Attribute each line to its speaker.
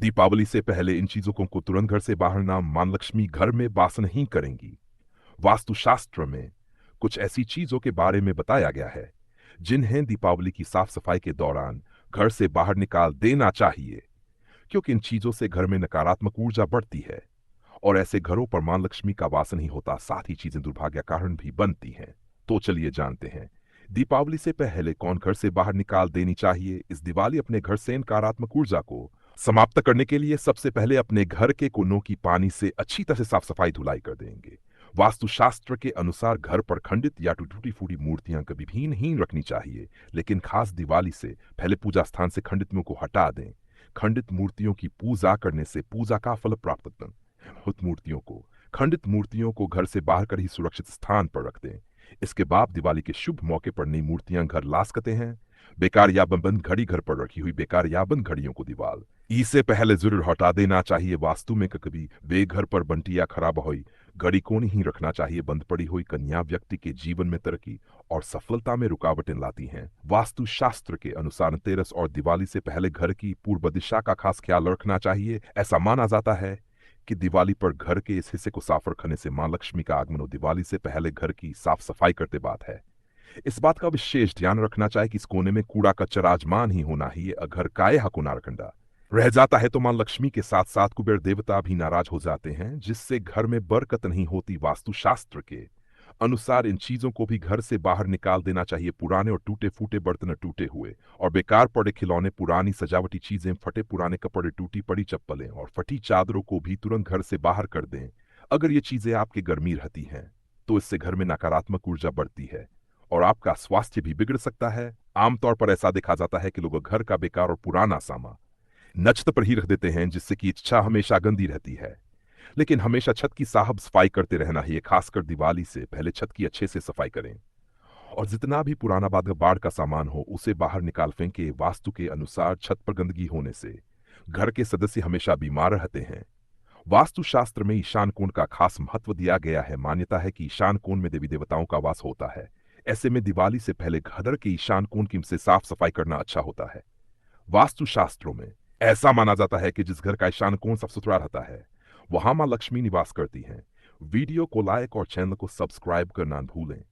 Speaker 1: दीपावली से पहले इन चीजों को तुरंत घर से बाहर ना, मां लक्ष्मी घर में वास नहीं करेंगी। वास्तुशास्त्र में कुछ ऐसी चीजों के बारे में बताया गया है जिन्हें दीपावली की साफ सफाई के दौरान घर से बाहर निकाल देना चाहिए, क्योंकि इन चीजों से घर में नकारात्मक ऊर्जा बढ़ती है और ऐसे घरों पर मां लक्ष्मी का वास नहीं होता, साथ ही चीजें दुर्भाग्य कारण भी बनती हैं। तो चलिए जानते हैं दीपावली से पहले कौन घर से बाहर निकाल देनी चाहिए। इस दिवाली अपने घर से नकारात्मक ऊर्जा को समाप्त करने के लिए सबसे पहले अपने घर के कोनों की पानी से अच्छी तरह से साफ सफाई धुलाई कर देंगे। वास्तुशास्त्र के अनुसार घर पर खंडित या टूटी फूटी मूर्तियां कभी भी नहीं रखनी चाहिए, लेकिन खास दिवाली से पहले पूजा स्थान से खंडित को हटा दें। खंडित मूर्तियों की पूजा करने से पूजा का फल प्राप्त होता है। खंडित मूर्तियों को घर से बाहर कर ही सुरक्षित स्थान पर रख दें। इसके बाद दिवाली के शुभ मौके पर नई मूर्तियां घर ला सकते हैं। बेकार या बंद घड़ी, घर पर रखी हुई बेकार या बंद घड़ियों को दीवार इससे पहले जरूर हटा देना चाहिए। वास्तु में कभी वे घर पर बंटी या खराब हुई घड़ी को नहीं रखना चाहिए। बंद पड़ी हुई कन्या व्यक्ति के जीवन में तरक्की और सफलता में रुकावटें लाती हैं। वास्तु शास्त्र के अनुसार धनतेरस और दिवाली से पहले घर की पूर्व दिशा का खास ख्याल रखना चाहिए। ऐसा माना जाता है कि दिवाली पर घर के इस हिस्से को साफ रखने से मां लक्ष्मी का आगमन हो। दिवाली से पहले घर की साफ सफाई करते बात है, इस बात का विशेष ध्यान रखना चाहिए कि इस कोने में कूड़ा कचरा आजमान ही होना ही। अगर काय हकुना रखंडा रह जाता है तो मां लक्ष्मी के साथ साथ कुबेर देवता भी नाराज हो जाते हैं, जिससे घर में बरकत नहीं होती। वास्तुशास्त्र के अनुसार इन चीजों को भी घर से बाहर निकाल देना चाहिए। पुराने और टूटे फूटे बर्तन, टूटे हुए और बेकार पड़े खिलौने, पुरानी सजावटी चीजें, फटे पुराने कपड़े, टूटी पड़ी चप्पलें और फटी चादरों को भी तुरंत घर से बाहर कर दें। अगर ये चीजें आपके घर में रहती हैं तो इससे घर में नकारात्मक ऊर्जा बढ़ती है और आपका स्वास्थ्य भी बिगड़ सकता है। आमतौर पर ऐसा देखा जाता है कि लोग घर का बेकार और पुराना सामान नच्छत पर ही रख देते हैं, जिससे कि इच्छा हमेशा गंदी रहती है। लेकिन हमेशा छत की साफ सफाई करते रहना ही है। खासकर दिवाली से पहले छत की अच्छे से सफाई करें और जितना भी पुराना बाढ़ का सामान हो उसे बाहर निकाल फेंके। वास्तु के अनुसार छत पर गंदगी होने से घर के सदस्य हमेशा बीमार रहते हैं। वास्तुशास्त्र में ईशान कोण का खास महत्व दिया गया है। मान्यता है कि ईशान कोण में देवी देवताओं का वास होता है। ऐसे में दिवाली से पहले घर के ईशान कोण की से साफ सफाई करना अच्छा होता है। वास्तुशास्त्रों में ऐसा माना जाता है कि जिस घर का ईशान कोण साफ सुथरा रहता है वहां मां लक्ष्मी निवास करती हैं। वीडियो को लाइक और चैनल को सब्सक्राइब करना न भूलें।